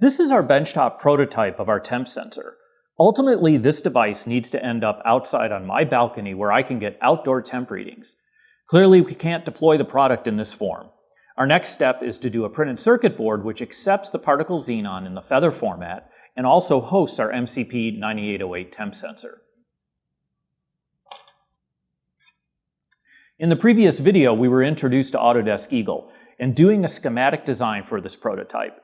This is our benchtop prototype of our temp sensor. Ultimately, this device needs to end up outside on my balcony where I can get outdoor temp readings. Clearly, we can't deploy the product in this form. Our next step is to do a printed circuit board which accepts the Particle Xenon in the feather format and also hosts our MCP9808 temp sensor. In the previous video, we were introduced to Autodesk Eagle and doing a schematic design for this prototype.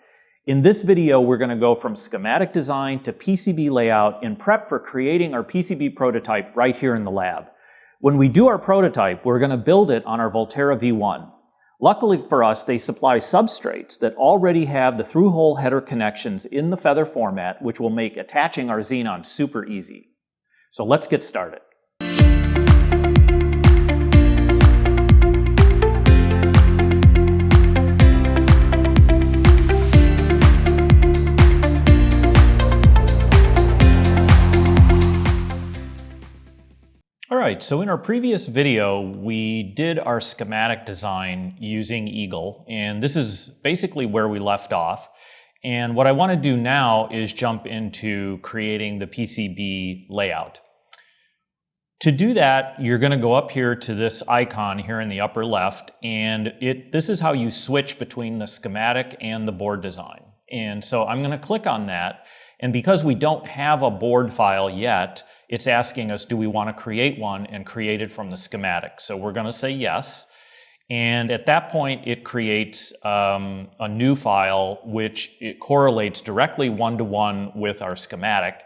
In this video, we're going to go from schematic design to PCB layout in prep for creating our PCB prototype right here in the lab. When we do our prototype, we're going to build it on our Voltera V-1. Luckily for us, they supply substrates that already have the through-hole header connections in the feather format, which will make attaching our Xenon super easy. So let's get started. Alright, so in our previous video, we did our schematic design using Eagle, and this is basically where we left off. And what I want to do now is jump into creating the PCB layout. To do that, you're going to go up here to this icon here in the upper left, and this is how you switch between the schematic and the board design. And so I'm going to click on that, and because we don't have a board file yet, it's asking us, do we want to create one and create it from the schematic? So we're going to say yes. And at that point, it creates a new file, which it correlates directly one-to-one with our schematic.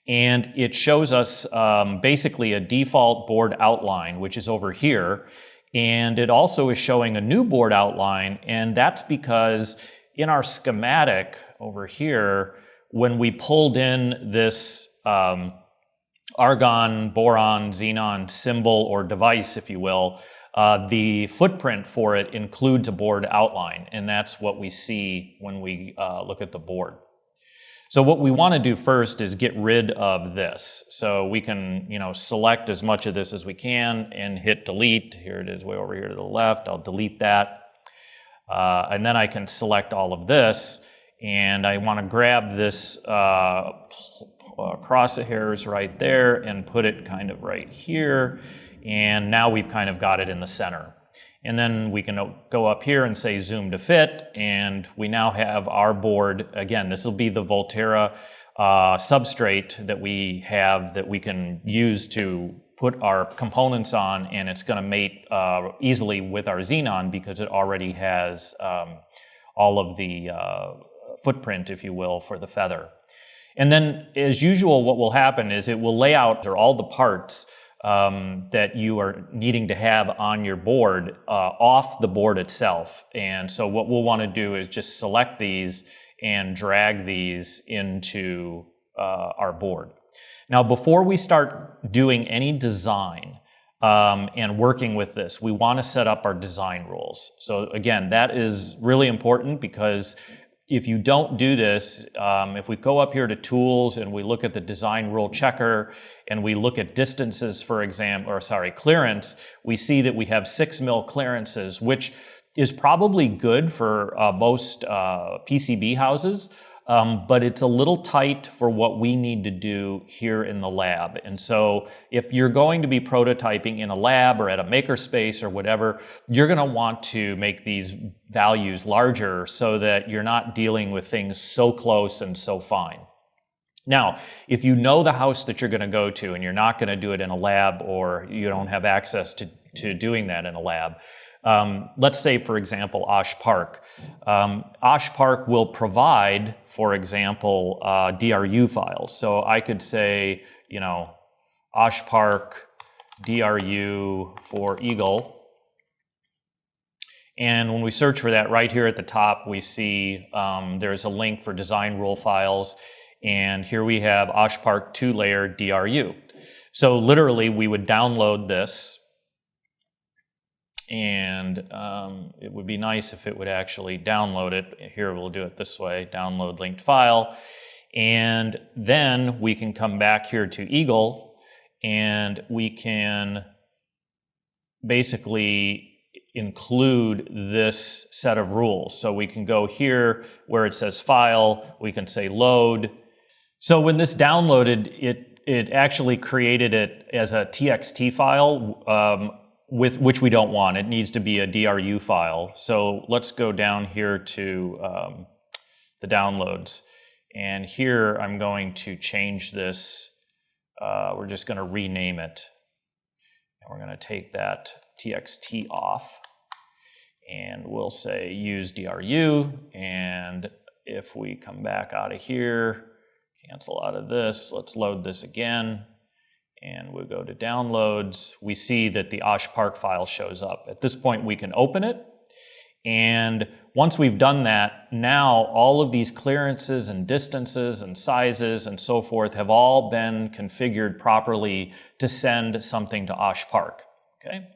And it shows us basically a default board outline, which is over here. And it also is showing a new board outline. And that's because in our schematic over here, when we pulled in this argon, boron, xenon symbol or device, if you will, the footprint for it includes a board outline, and that's what we see when we look at the board. So what we want to do first is get rid of this. So we can, select as much of this as we can and hit delete. Here it is way over here to the left. I'll delete that. And then I can select all of this, and I want to grab this crosshairs right there and put it kind of right here, and now we've kind of got it in the center. And then we can go up here and say zoom to fit, and we now have our board. Again, this will be the Voltera substrate that we have that we can use to put our components on, and it's going to mate easily with our Xenon because it already has all of the footprint, if you will, for the feather. And then, as usual, what will happen is it will lay out all the parts that you are needing to have on your board off the board itself. And so what we'll want to do is just select these and drag these into our board. Now, before we start doing any design and working with this, we want to set up our design rules. So again, that is really important because if you don't do this, if we go up here to tools and we look at the design rule checker and we look at distances, for example, clearance, we see that we have 6 mil clearances, which is probably good for most PCB houses, but it's a little tight for what we need to do here in the lab. And so if you're going to be prototyping in a lab or at a makerspace or whatever, you're going to want to make these values larger so that you're not dealing with things so close and so fine. Now, if you know the house that you're going to go to and you're not going to do it in a lab, or you don't have access to doing that in a lab, let's say, for example, Osh Park. Osh Park will provide, for example, DRU files. So I could say, Osh Park DRU for Eagle. And when we search for that, right here at the top, we see there's a link for design rule files. And here we have Osh Park 2-layer DRU. So literally, we would download this. And it would be nice if it would actually download it. Here we'll do it this way, download linked file. And then we can come back here to Eagle and we can basically include this set of rules. So we can go here where it says File, we can say Load. So when this downloaded, it actually created it as a TXT file, with which we don't want. It needs to be a DRU file. So let's go down here to the downloads. And here I'm going to change this. We're just going to rename it. And we're going to take that TXT off. And we'll say use DRU. And if we come back out of here, cancel out of this, let's load this again. And we'll go to downloads. We see that the OshPark file shows up. At this point, we can open it. And once we've done that, now all of these clearances and distances and sizes and so forth have all been configured properly to send something to OshPark. Okay?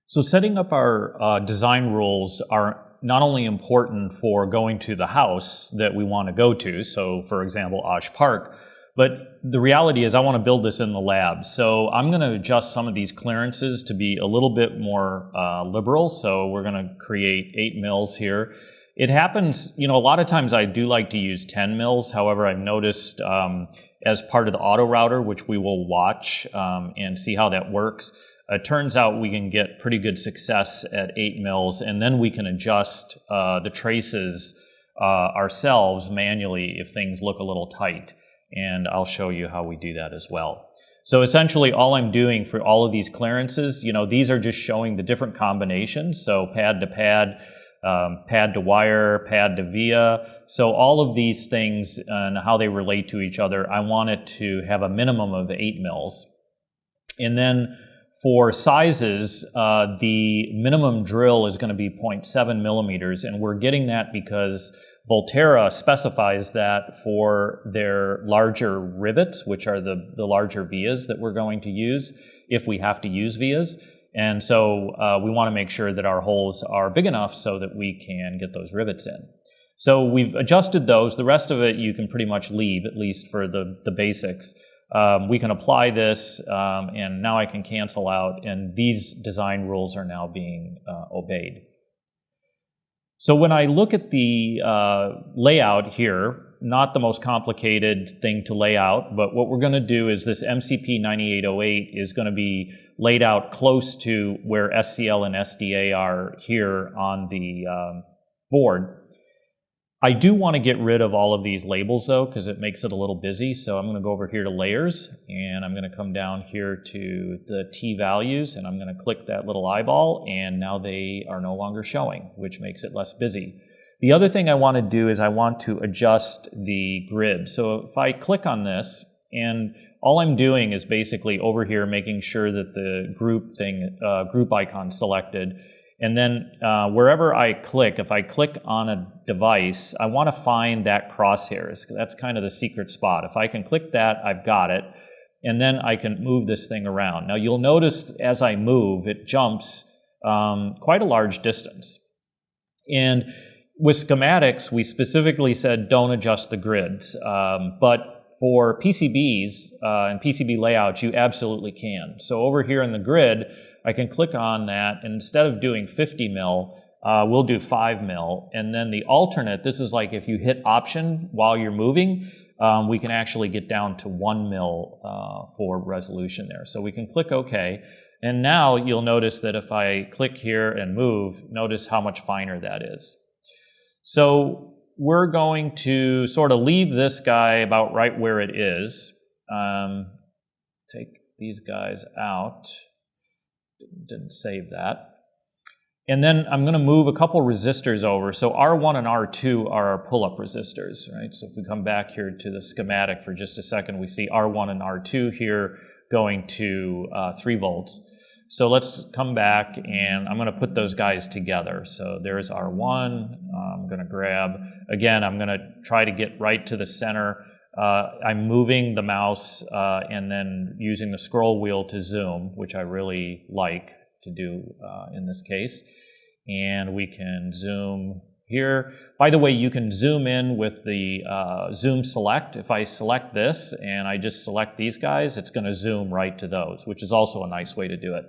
So setting up our design rules are not only important for going to the house that we want to go to, so for example, OshPark, but the reality is I want to build this in the lab. So I'm going to adjust some of these clearances to be a little bit more liberal. So we're going to create 8 mils here. It happens, a lot of times I do like to use 10 mils. However, I've noticed as part of the auto router, which we will watch and see how that works, it turns out we can get pretty good success at 8 mils, and then we can adjust the traces ourselves manually if things look a little tight. And I'll show you how we do that as well. So essentially all I'm doing for all of these clearances, these are just showing the different combinations. So pad to pad, pad to wire, pad to via. So all of these things and how they relate to each other, I want it to have a minimum of 8 mils. And then for sizes, the minimum drill is going to be 0.7 millimeters, and we're getting that because Voltera specifies that for their larger rivets, which are the larger vias that we're going to use if we have to use vias. And so we want to make sure that our holes are big enough so that we can get those rivets in. So we've adjusted those. The rest of it you can pretty much leave, at least for the basics. We can apply this, and now I can cancel out, and these design rules are now being obeyed. So when I look at the layout here, not the most complicated thing to lay out, but what we're going to do is this MCP9808 is going to be laid out close to where SCL and SDA are here on the board. I do want to get rid of all of these labels though, because it makes it a little busy. So I'm going to go over here to layers, and I'm going to come down here to the T values, and I'm going to click that little eyeball, and now they are no longer showing, which makes it less busy. The other thing I want to do is I want to adjust the grid. So if I click on this, and all I'm doing is basically over here making sure that the group icon selected. And then wherever I click, if I click on a device, I want to find that crosshairs. That's kind of the secret spot. If I can click that, I've got it. And then I can move this thing around. Now you'll notice as I move, it jumps quite a large distance. And with schematics, we specifically said don't adjust the grids. But for PCBs and PCB layouts, you absolutely can. So over here in the grid, I can click on that, and instead of doing 50 mil, we'll do 5 mil. And then the alternate, this is like if you hit option while you're moving, we can actually get down to 1 mil for resolution there. So we can click OK. And now you'll notice that if I click here and move, notice how much finer that is. So we're going to sort of leave this guy about right where it is. Take these guys out. Didn't save that. And then I'm going to move a couple resistors over. So R1 and R2 are our pull-up resistors, right? So if we come back here to the schematic for just a second, we see R1 and R2 here going to 3 volts. So let's come back, and I'm going to put those guys together. So there's R1. I'm going to grab, again, I'm going to try to get right to the center. I'm moving the mouse and then using the scroll wheel to zoom, which I really like to do in this case. And we can zoom here. By the way, you can zoom in with the zoom select. If I select this and I just select these guys, it's going to zoom right to those, which is also a nice way to do it.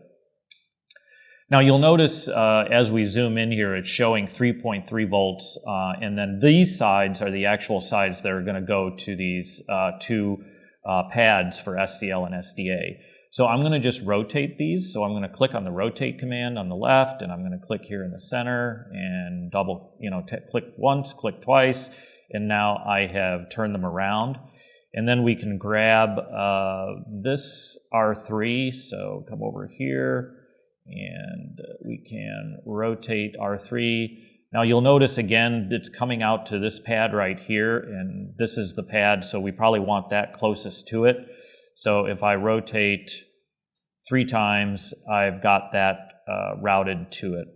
Now you'll notice as we zoom in here, it's showing 3.3 volts, and then these sides are the actual sides that are going to go to these two pads for SCL and SDA. So I'm going to just rotate these. So I'm going to click on the rotate command on the left, and I'm going to click here in the center and click once, click twice, and now I have turned them around. And then we can grab this R3, so come over here, and we can rotate R3. Now you'll notice again, it's coming out to this pad right here, and this is the pad, so we probably want that closest to it. So if I rotate 3 times, I've got that routed to it.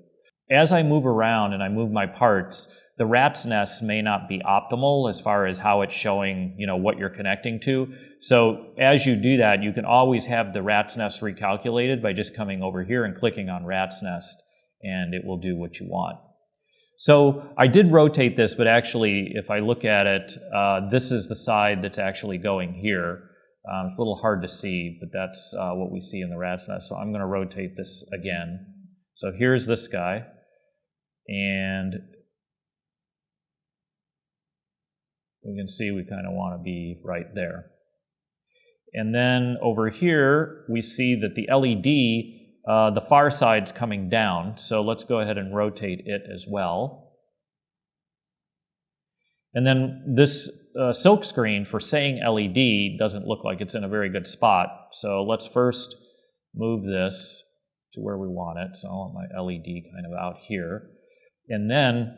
As I move around and I move my parts, the rat's nest may not be optimal as far as how it's showing, what you're connecting to. So as you do that, you can always have the rat's nest recalculated by just coming over here and clicking on rat's nest, and it will do what you want. So I did rotate this, but actually, if I look at it, this is the side that's actually going here. It's a little hard to see, but that's what we see in the rat's nest. So I'm going to rotate this again. So here's this guy, and we can see we kind of want to be right there. And then over here, we see that the LED, the far side's coming down. So let's go ahead and rotate it as well. And then this silk screen for saying LED doesn't look like it's in a very good spot. So let's first move this to where we want it. So I want my LED kind of out here. And then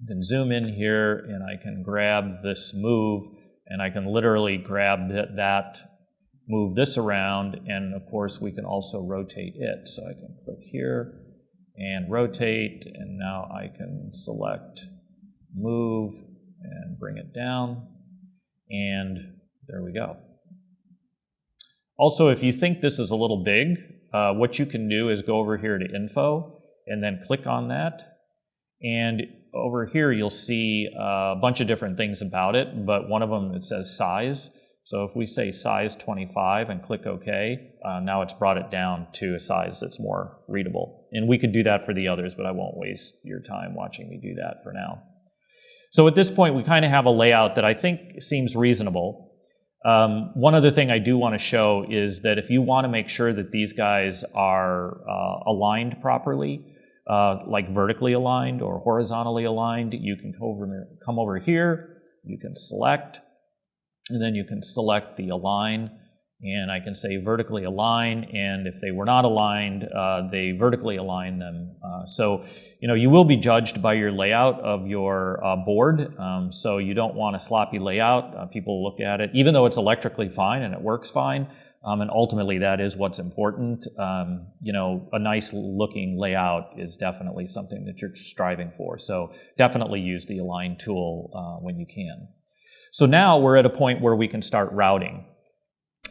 I can zoom in here and I can grab this move, and I can literally grab that, move this around, and of course we can also rotate it. So I can click here and rotate, and now I can select move and bring it down, and there we go. Also, if you think this is a little big, what you can do is go over here to info and then click on that, and over here you'll see a bunch of different things about it, but one of them, it says size. So if we say size 25 and click OK, now it's brought it down to a size that's more readable. And we could do that for the others, but I won't waste your time watching me do that for now. So at this point, we kind of have a layout that I think seems reasonable. One other thing I do want to show is that if you want to make sure that these guys are aligned properly, like vertically aligned or horizontally aligned, you can come over here, you can select, and then you can select the align, and I can say vertically align, and if they were not aligned, they vertically align them. So you will be judged by your layout of your board, so you don't want a sloppy layout. People look at it, even though it's electrically fine and it works fine, and ultimately that is what's important. A nice looking layout is definitely something that you're striving for. So definitely use the align tool when you can. So now we're at a point where we can start routing.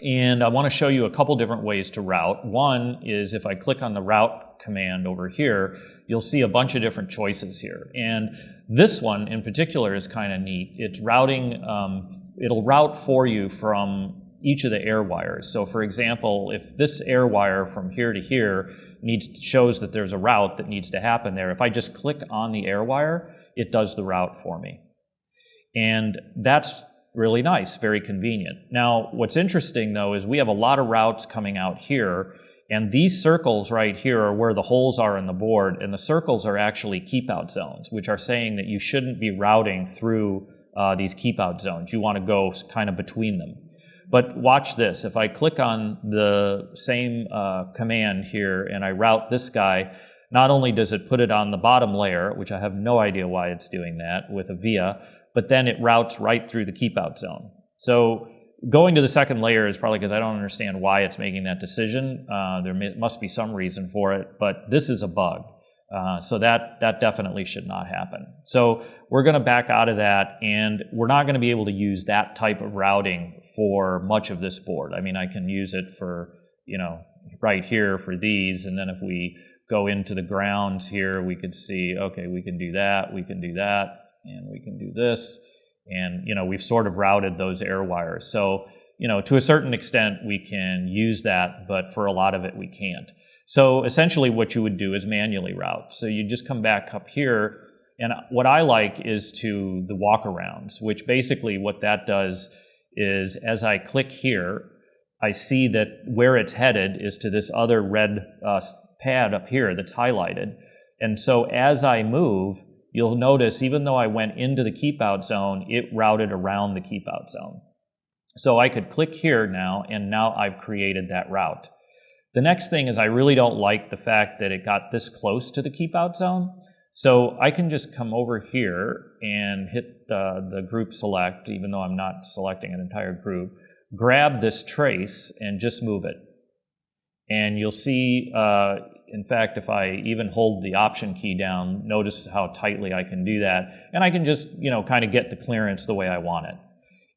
And I want to show you a couple different ways to route. One is if I click on the route command over here, you'll see a bunch of different choices here. And this one in particular is kind of neat. It's routing, it'll route for you from each of the air wires. So for example, if this air wire from here to here shows that there's a route that needs to happen there, if I just click on the air wire, it does the route for me. And that's really nice, very convenient. Now, what's interesting though is we have a lot of routes coming out here, and these circles right here are where the holes are in the board, and the circles are actually keep out zones, which are saying that you shouldn't be routing through these keep out zones. You want to go kind of between them. But watch this. If I click on the same command here and I route this guy, not only does it put it on the bottom layer, which I have no idea why it's doing that with a via, but then it routes right through the keep out zone. So going to the second layer is probably because I don't understand why it's making that decision. There must be some reason for it, but this is a bug. So that definitely should not happen. So we're going to back out of that, and we're not going to be able to use that type of routing for much of this board. I mean, I can use it for, right here for these, and then if we go into the grounds here, we could see, okay, we can do that, we can do that, and we can do this, and we've sort of routed those air wires. So to a certain extent we can use that, but for a lot of it we can't. So essentially what you would do is manually route. So you just come back up here, and what I like is to the walkarounds, which basically what that does is as I click here, I see that where it's headed is to this other red pad up here that's highlighted. And so as I move, you'll notice even though I went into the keep out zone, it routed around the keep out zone. So I could click here now, and now I've created that route. The next thing is I really don't like the fact that it got this close to the keep out zone. So I can just come over here and hit the group select, even though I'm not selecting an entire group, grab this trace and just move it. And you'll see, in fact, if I even hold the Option key down, notice how tightly I can do that. And I can just, kind of get the clearance the way I want it.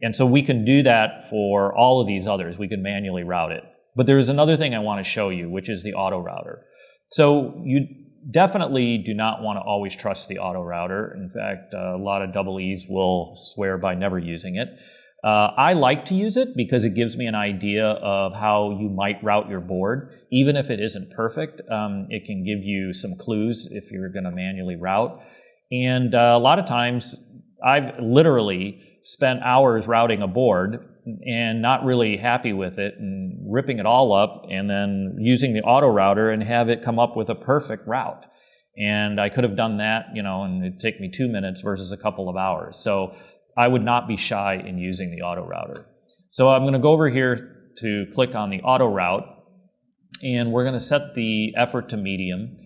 And so we can do that for all of these others. We can manually route it. But there is another thing I want to show you, which is the auto router. So you definitely do not want to always trust the auto router. In fact, a lot of double E's will swear by never using it. I like to use it because it gives me an idea of how you might route your board. Even if it isn't perfect, it can give you some clues if you're going to manually route. And a lot of times, I've literally spent hours routing a board and not really happy with it and ripping it all up and then using the auto router and have it come up with a perfect route. And I could have done that, and it'd take me 2 minutes versus a couple of hours. So I would not be shy in using the auto router. So I'm going to go over here to click on the auto route, and we're going to set the effort to medium.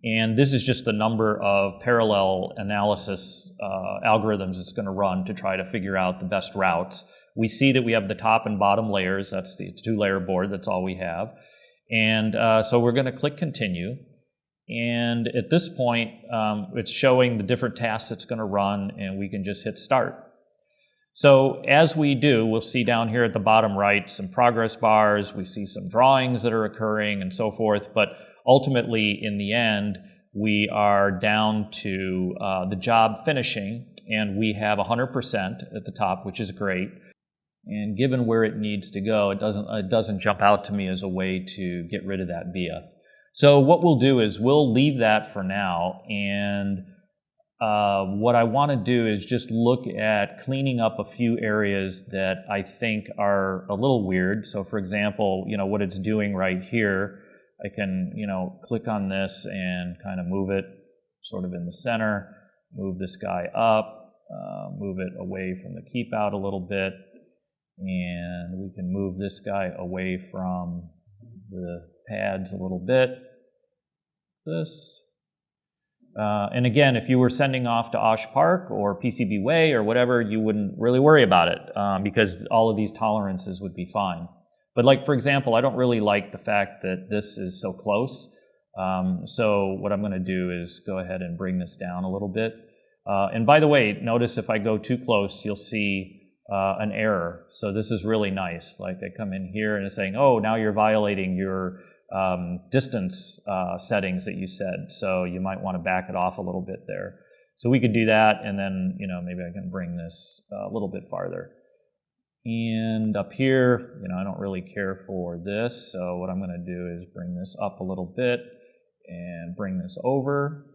And this is just the number of parallel analysis algorithms it's going to run to try to figure out the best routes. We see that we have the top and bottom layers. That's the two-layer board. That's all we have. And so we're going to click Continue. And at this point, it's showing the different tasks it's going to run, and we can just hit Start. So as we do, we'll see down here at the bottom right some progress bars. We see some drawings that are occurring and so forth. But ultimately, in the end, we are down to the job finishing, and we have 100% at the top, which is great. And given where it needs to go, it doesn't jump out to me as a way to get rid of that via. So what we'll do is we'll leave that for now, and what I want to do is just look at cleaning up a few areas that I think are a little weird. So for example, what it's doing right here, I can, click on this and kind of move it sort of in the center, move this guy up, move it away from the keep out a little bit, and we can move this guy away from the pads a little bit. This. And again, if you were sending off to Osh Park or PCB Way or whatever, you wouldn't really worry about it because all of these tolerances would be fine. But like, for example, I don't really like the fact that this is so close. So what I'm going to do is go ahead and bring this down a little bit. And by the way, notice if I go too close, you'll see an error. So this is really nice. Like I come in here and it's saying, oh, now you're violating your distance settings that you said. So you might want to back it off a little bit there. So we could do that, and then maybe I can bring this a little bit farther. And up here, I don't really care for this. So what I'm going to do is bring this up a little bit and bring this over.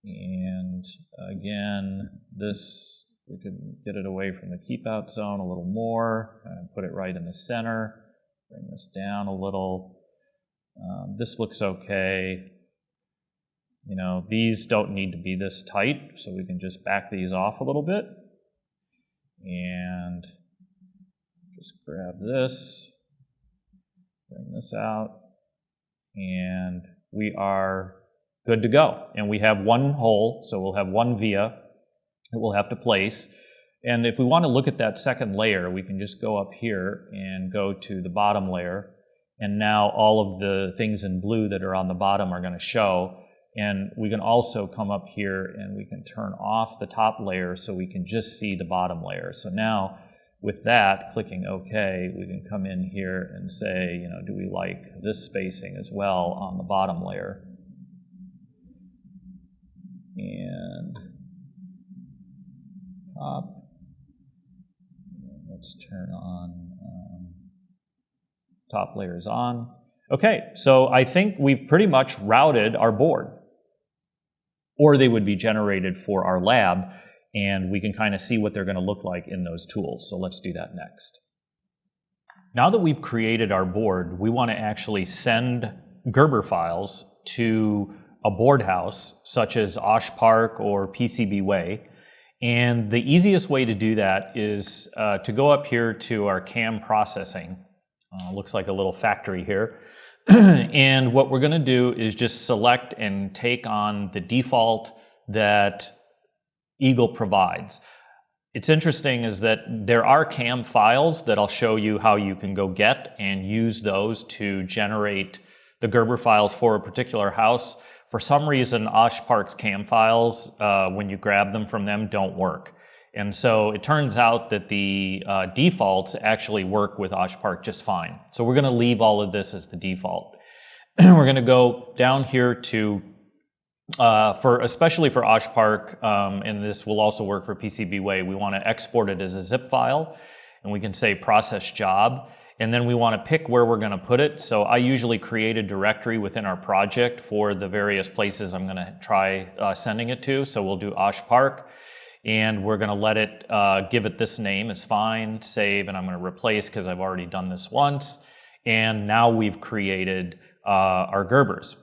And again, this, we could get it away from the keep out zone a little more and put it right in the center. Bring this down a little. This looks okay. These don't need to be this tight, so we can just back these off a little bit. And just grab this, bring this out, and we are good to go. And we have one hole, so we'll have one via that we'll have to place. And if we want to look at that second layer, we can just go up here and go to the bottom layer. And now all of the things in blue that are on the bottom are going to show. And we can also come up here and we can turn off the top layer so we can just see the bottom layer. So now with that, clicking OK, we can come in here and say, do we like this spacing as well on the bottom layer? And top. Let's turn on top layers on. Okay, so I think we've pretty much routed our board, or they would be generated for our lab, and we can kind of see what they're going to look like in those tools. So let's do that next. Now that we've created our board, we want to actually send Gerber files to a board house, such as OshPark or PCB Way. And the easiest way to do that is to go up here to our CAM processing. Looks like a little factory here. And what we're going to do is just select and take on the default that Eagle provides. It's interesting is that there are CAM files that I'll show you how you can go get and use those to generate the Gerber files for a particular house. For some reason, OshPark's CAM files, when you grab them from them, don't work. And so it turns out that the defaults actually work with OshPark just fine. So we're going to leave all of this as the default. We're going to go down here to, especially for OshPark, and this will also work for PCB Way, we want to export it as a zip file, and we can say process job. And then we want to pick where we're going to put it. So I usually create a directory within our project for the various places I'm going to try sending it to. So we'll do OshPark, and we're going to let it give it this name. It's fine, save, and I'm going to replace because I've already done this once. And now we've created our Gerbers.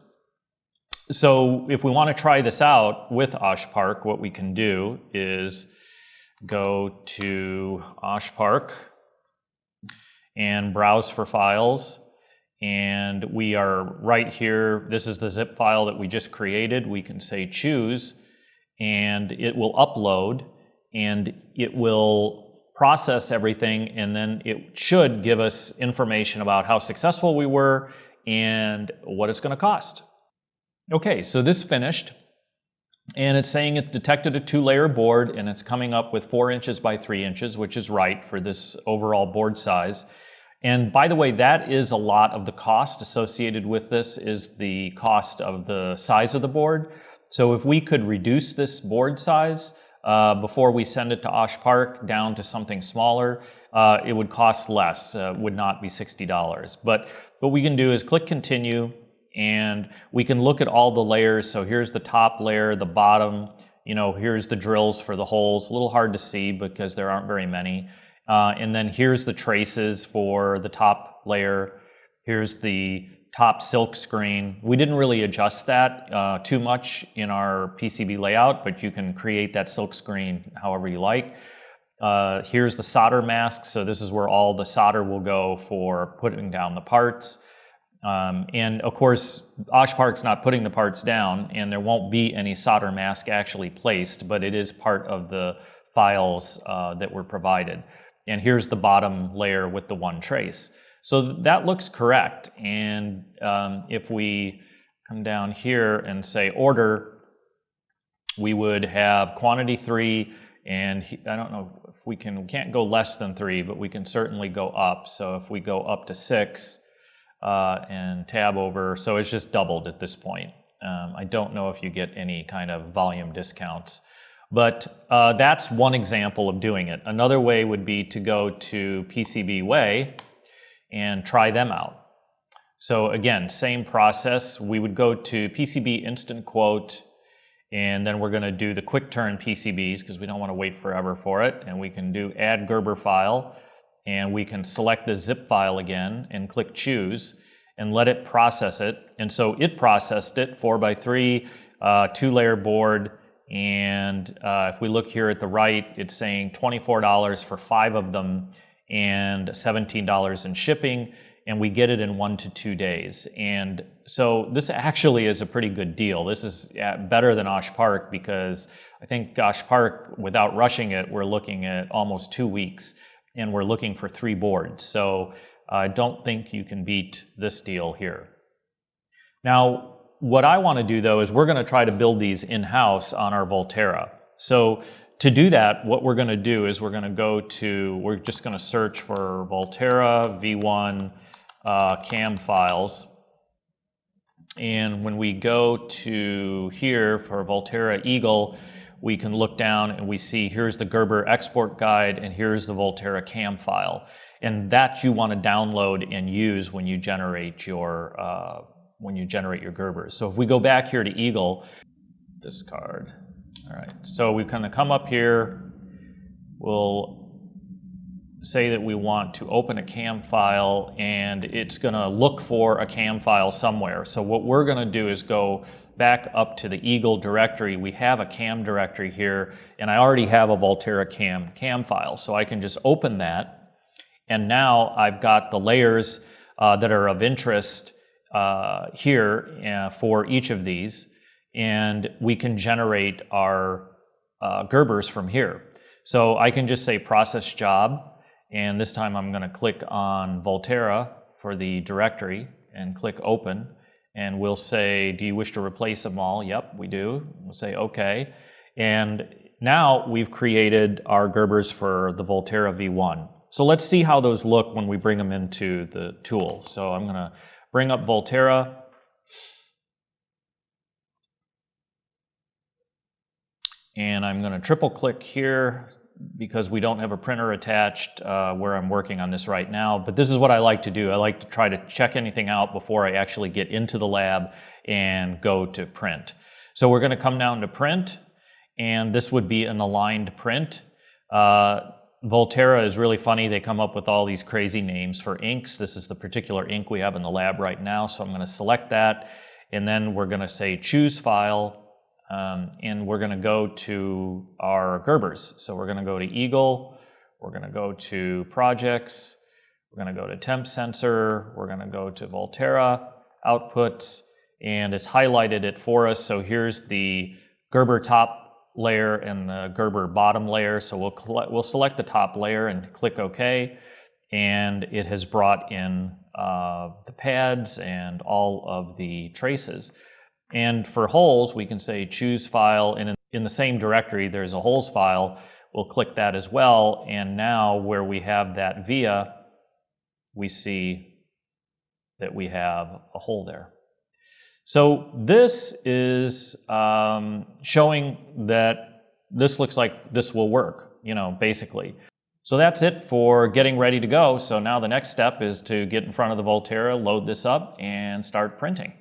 So if we want to try this out with OshPark, what we can do is go to OshPark and browse for files, and we are right here. This is the zip file that we just created. We can say choose, and it will upload, and it will process everything, and then it should give us information about how successful we were and what it's going to cost. Okay, so this finished, and it's saying it detected a 2-layer board, and it's coming up with 4 inches by 3 inches, which is right for this overall board size. And by the way, that is a lot of the cost associated with this, is the cost of the size of the board. So if we could reduce this board size before we send it to OshPark down to something smaller, it would cost less, would not be $60. But what we can do is click continue, and we can look at all the layers. So here's the top layer, the bottom, here's the drills for the holes. A little hard to see because there aren't very many. And then here's the traces for the top layer. Here's the top silk screen. We didn't really adjust that too much in our PCB layout, but you can create that silk screen however you like. Here's the solder mask. So this is where all the solder will go for putting down the parts. And of course, OshPark's not putting the parts down, and there won't be any solder mask actually placed, but it is part of the files that were provided. And here's the bottom layer with the 1 trace. So that looks correct. And if we come down here and say order, we would have quantity 3, and I don't know if we can't go less than 3, but we can certainly go up. So if we go up to 6 and tab over, so it's just doubled at this point. I don't know if you get any kind of volume discounts. But that's one example of doing it. Another way would be to go to PCB Way and try them out. So again, same process. We would go to PCB Instant Quote, and then we're going to do the quick turn PCBs because we don't want to wait forever for it. And we can do Add Gerber File, and we can select the zip file again and click Choose and let it process it. And so it processed it, 4x3, 2-layer board. And if we look here at the right, it's saying $24 for 5 of them and $17 in shipping, and we get it in 1 to 2 days. And so this actually is a pretty good deal. This is better than OshPark, because I think OshPark, without rushing it, we're looking at almost 2 weeks, and we're looking for 3 boards. So I don't think you can beat this deal here. Now, what I want to do, though, is we're going to try to build these in-house on our Voltera. So to do that, what we're going to do is we're just going to search for Voltera V-1 CAM files. And when we go to here for Voltera Eagle, we can look down and we see here's the Gerber export guide and here's the Voltera CAM file. and that you want to download and use when you generate your Gerbers. So if we go back here to Eagle, discard. All right, so we kind of come up here, we'll say that we want to open a CAM file, and it's going to look for a CAM file somewhere. So what we're going to do is go back up to the Eagle directory. We have a CAM directory here, and I already have a Voltera CAM file. So I can just open that, and now I've got the layers that are of interest here for each of these, and we can generate our Gerbers from here. So I can just say process job, and this time I'm going to click on Voltera for the directory and click open, and we'll say, do you wish to replace them all? Yep, we do. We'll say okay, and now we've created our Gerbers for the Voltera V-1. So let's see how those look when we bring them into the tool. So I'm going to bring up Voltera, and I'm going to triple click here because we don't have a printer attached where I'm working on this right now. But this is what I like to do. I like to try to check anything out before I actually get into the lab and go to print. So we're going to come down to print, and this would be an aligned print. Voltera is really funny. They come up with all these crazy names for inks. This is the particular ink we have in the lab right now. So I'm going to select that, and then we're going to say choose file. And we're going to go to our Gerbers. So we're going to go to Eagle, we're going to go to Projects, we're going to go to Temp Sensor, we're going to go to Voltera, Outputs, and it's highlighted it for us. So here's the Gerber top layer and the Gerber bottom layer. So we'll select the top layer and click OK, and it has brought in the pads and all of the traces. And for holes, we can say choose file, and in the same directory there's a holes file. We'll click that as well, and now where we have that via, we see that we have a hole there. So this is showing that this looks like this will work, basically. So that's it for getting ready to go. So now the next step is to get in front of the Voltera, load this up, and start printing.